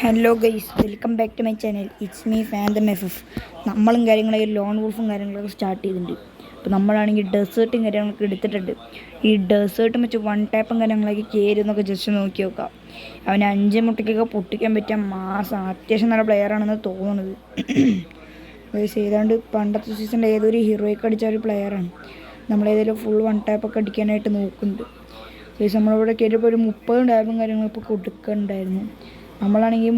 Hello guys, welcome back to my channel. It's me Phantom FF. നമ്മളും കാര്യങ്ങളൊക്കെ loan വൂൾഫും കാര്യങ്ങളൊക്കെ start ചെയ്തിട്ടുണ്ട്. അപ്പോൾ നമ്മളാണെങ്കിൽ ഡെസേർട്ടും കാര്യങ്ങളൊക്കെ എടുത്തിട്ടുണ്ട്. ഈ ഡെസേർട്ടും വെച്ച് വൺ ടാപ്പും കാര്യങ്ങളൊക്കെ കയറുന്നൊക്കെ ജസ്റ്റ് നോക്കി നോക്കാം. അവന് 5 മുട്ടയ്ക്കൊക്കെ പൊട്ടിക്കാൻ പറ്റിയ മാസം അത്യാവശ്യം നല്ല പ്ലെയറാണെന്ന് തോന്നുന്നത്. ഗൈസ്, ഏതാണ്ട് പണ്ടത്തെ സീസണിൽ ഏതൊരു ഹീറോയ്ക്ക് അടിച്ച ഒരു പ്ലെയറാണ്. നമ്മളേതെങ്കിലും ഫുൾ വൺ ടാപ്പൊക്കെ അടിക്കാനായിട്ട് നോക്കുന്നുണ്ട്. ഗൈസ്, നമ്മളിവിടെ കയറിയപ്പോൾ ഒരു 30 ടാപ്പും കാര്യങ്ങളും ഇപ്പോൾ കൊടുക്കുന്നുണ്ടായിരുന്നു. നമ്മളാണെങ്കിൽ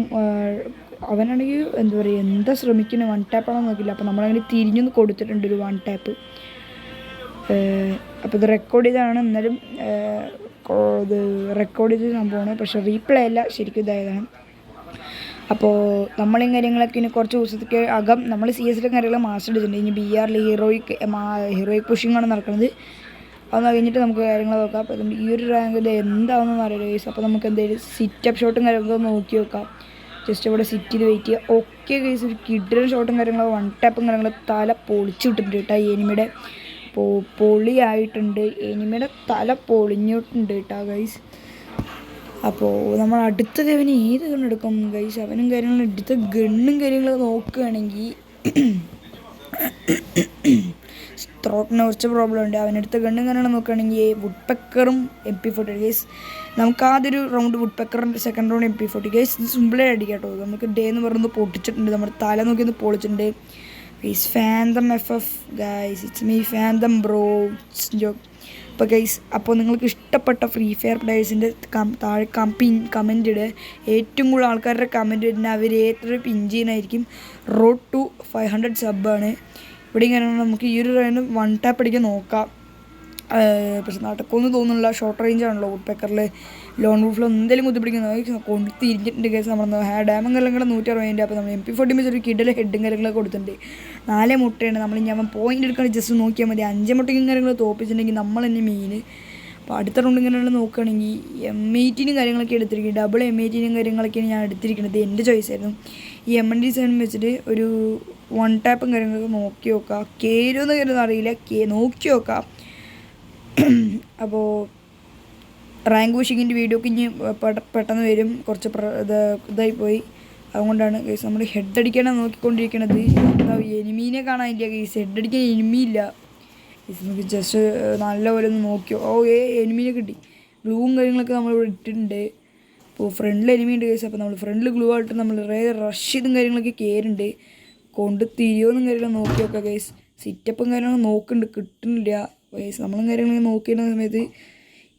അവനാണെങ്കിൽ എന്താ പറയുക, എന്താ ശ്രമിക്കുന്നത്, വൺ ടാപ്പാണോ നോക്കില്ല. അപ്പോൾ നമ്മളങ്ങനെ തിരിഞ്ഞൊന്ന് കൊടുത്തിട്ടുണ്ട് ഒരു വൺ ടാപ്പ്. അപ്പോൾ ഇത് റെക്കോർഡ് ചെയ്തതാണ്, എന്നാലും ഇത് റെക്കോർഡ് ചെയ്ത സംഭവമാണ്. പക്ഷേ റീപ്ലേ അല്ല, ശരിക്കും ഇതായതാണ്. അപ്പോൾ നമ്മളീ കാര്യങ്ങളൊക്കെ ഇനി കുറച്ച് ദിവസത്തേക്ക് അകം നമ്മൾ CS കാര്യങ്ങൾ മാസ്റ്റർ എടുത്തിട്ടുണ്ട്. ഇനി BR ഹീറോയിക് പുഷിങ്ങാണ് നടക്കുന്നത്. അതൊന്ന് കഴിഞ്ഞിട്ട് നമുക്ക് കാര്യങ്ങൾ നോക്കാം. അപ്പോൾ അതുകൊണ്ട് ഈ ഒരു റാങ്ക് ഇത് എന്താണെന്ന് അറിയില്ല ഗൈസ്. അപ്പോൾ നമുക്ക് എന്തെങ്കിലും സിറ്റപ്പ് ഷോട്ടും കാര്യങ്ങളൊക്കെ നോക്കി നോക്കാം. ജസ്റ്റ് ഇവിടെ സിറ്റ് ചെയ്ത് വെയിറ്റ് ചെയ്യുക. ഓക്കെ ഗൈസ്, ഒരു കിഡിലും ഷോട്ടും കാര്യങ്ങളോ വൺ ടാപ്പും കാര്യങ്ങളും തല പൊളിച്ചു വിട്ടിട്ടുണ്ട് കേട്ടോ. എനിമിയുടെ പൊളിയായിട്ടുണ്ട്, എനിമിയുടെ തല പൊളിഞ്ഞിട്ടുണ്ട് കേട്ടോ ഗൈസ്. അപ്പോൾ നമ്മൾ അടുത്തത് അവന് ഏത് ഗണ്ണെടുക്കും ഗൈസ്? അവനും കാര്യങ്ങളും എടുത്ത ഗണ്ണും കാര്യങ്ങളൊക്കെ നോക്കുകയാണെങ്കിൽ ത്രോട്ടിന് കുറച്ച് പ്രോബ്ലം ഉണ്ട്. അവനടുത്ത് ഗണ്ണും കാര്യങ്ങളും നോക്കുകയാണെങ്കിൽ വുഡ് പെക്കറും MP40 ഗൈസ്. നമുക്ക് ആദ്യൊരു റൗണ്ട് വുഡ് പെക്കറും സെക്കൻഡ് റൗണ്ട് MP40 ഗൈസ്. ഇത് സിമ്പിളായി അടിക്കാം കേട്ടോ. നമുക്ക് ഡേ എന്ന് പറയുന്നത് പൊട്ടിച്ചിട്ടുണ്ട്, നമ്മുടെ തല നോക്കി ഒന്ന് പൊളിച്ചിട്ടുണ്ട് guys. Phantom FF guys, it's me Phantom bro joke. അപ്പോൾ ഗൈസ്, അപ്പോൾ നിങ്ങൾക്ക് ഇഷ്ടപ്പെട്ട ഫ്രീ ഫയർ പ്ലേയേഴ്സിൻ്റെ താഴെ കമൻറ്റ് ഇടുക. ഏറ്റവും കൂടുതൽ ആൾക്കാരുടെ കമൻറ്റ് വരുന്ന അവർ ഏറ്റവും പിൻ ചെയ്യുന്നതായിരിക്കും. റോഡ് ടു 500 സബ്ബാണ്. ഇവിടെ ഇങ്ങനെ നമുക്ക് ഈ ഒരു റൗണ്ട് വൺ ടാപ്പ് അടിക്കാൻ നോക്കാം. പക്ഷെ നടക്കുമെന്ന് തോന്നുന്നില്ല, ഷോർട്ട് റേഞ്ച് ആണല്ലോ വുഡ് പെക്കറിൽ. ലോൺ വൂൾഫിൽ എന്തെങ്കിലും കുത്തിപ്പിടിക്കുന്നത് കൊണ്ട് തിരിഞ്ഞിട്ടുണ്ട് കേസ്. നമ്മൾ ഡാമും കാര്യങ്ങളും 160. അപ്പോൾ നമ്മൾ MP40 വെച്ചൊരു കിഡിലെ ഹെഡും കാര്യങ്ങളൊക്കെ കൊടുത്തിട്ടുണ്ട്. 4 മുട്ടയാണ്. നമ്മൾ ഇനി അവൻ പോയിൻ്റ് എടുക്കാൻ ജസ്റ്റ് നോക്കിയാൽ മതി. 5 മുട്ടയ്ക്കും കാര്യങ്ങൾ തോപ്പിച്ചിട്ടുണ്ടെങ്കിൽ നമ്മൾ തന്നെ മെയിൻ. അപ്പോൾ അടുത്ത റൗണ്ട് ഇങ്ങനെയുള്ള നോക്കുകയാണെങ്കിൽ M18 കാര്യങ്ങളൊക്കെ എടുത്തിരിക്കും. ഡബിൾ M18 കാര്യങ്ങളൊക്കെയാണ് ഞാൻ എടുത്തിരിക്കുന്നത്. എൻ്റെ ചോയ്സ് ആയിരുന്നു. ഈ M17 വെച്ചിട്ട് ഒരു വൺ ടാപ്പും കാര്യങ്ങളൊക്കെ നോക്കി നോക്കാം. കയറുമെന്ന് കയറുമെന്ന് അറിയില്ല, നോക്കി നോക്കാം. അപ്പോൾ റാങ്ക് പുഷിങ്ങിൻ്റെ വീഡിയോ ഒക്കെ ഇനി പെട്ടെന്ന് വരും. കുറച്ച് ഇതായിപ്പോയി, അതുകൊണ്ടാണ് ഗൈസ് നമ്മൾ ഹെഡ് അടിക്കാനാണ് നോക്കിക്കൊണ്ടിരിക്കണത്. എനിമീനെ കാണാനില്ല ഗൈസ്, ഹെഡ് അടിക്കാൻ എനിമിയില്ല ഗൈസ്. നമുക്ക് ജസ്റ്റ് നല്ലപോലെ ഒന്ന് നോക്കിയോ. എനിമീനെ കിട്ടി. ഗ്ലൂവും കാര്യങ്ങളൊക്കെ നമ്മളിവിടെ ഇട്ടിട്ടുണ്ട്. അപ്പോൾ ഫ്രണ്ടിൽ എനിമിയുണ്ട് ഗൈസ്. അപ്പോൾ നമ്മൾ ഫ്രണ്ടിൽ ഗ്ലൂ ആയിട്ട് നമ്മൾ റഷ് ചെയ്തും കാര്യങ്ങളൊക്കെ കയറുന്നുണ്ട്. കൊണ്ട് തിരിയോന്നും കാര്യങ്ങളും നോക്കി നോക്കാം ഗൈസ്. സിറ്റപ്പും കാര്യങ്ങളും നോക്കുന്നുണ്ട്, കിട്ടുന്നില്ല ഗൈസ്. നമ്മളും കാര്യങ്ങളൊക്കെ നോക്കിയിരുന്ന സമയത്ത്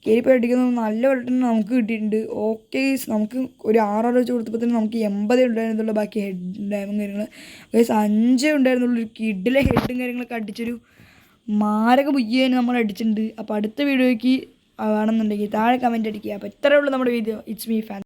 കയറിപ്പോയി അടിക്കുന്നത് നല്ല വെള്ളം നമുക്ക് കിട്ടിയിട്ടുണ്ട്. ഓക്കെ ഗൈസ്, നമുക്ക് ഒരു 6 വെച്ച് കൊടുത്തപ്പോൾ തന്നെ നമുക്ക് 80 ഉണ്ടായിരുന്നുള്ളൂ. ബാക്കി ഹെഡ് ഡാമും കാര്യങ്ങൾ ഗൈസ് 5 ഉണ്ടായിരുന്നുള്ളൂ. ഒരു കിഡിലെ ഹെഡും കാര്യങ്ങളൊക്കെ അടിച്ചൊരു മാരക ബുയ്യേനെ നമ്മൾ അടിച്ചിട്ടുണ്ട്. അപ്പോൾ അടുത്ത വീഡിയോയ്ക്ക് വേണമെന്നുണ്ടെങ്കിൽ താഴെ കമൻറ്റ് അടിക്കുക. അപ്പോൾ ഇത്രയേ ഉള്ളൂ നമ്മുടെ വീഡിയോ. It's me fan.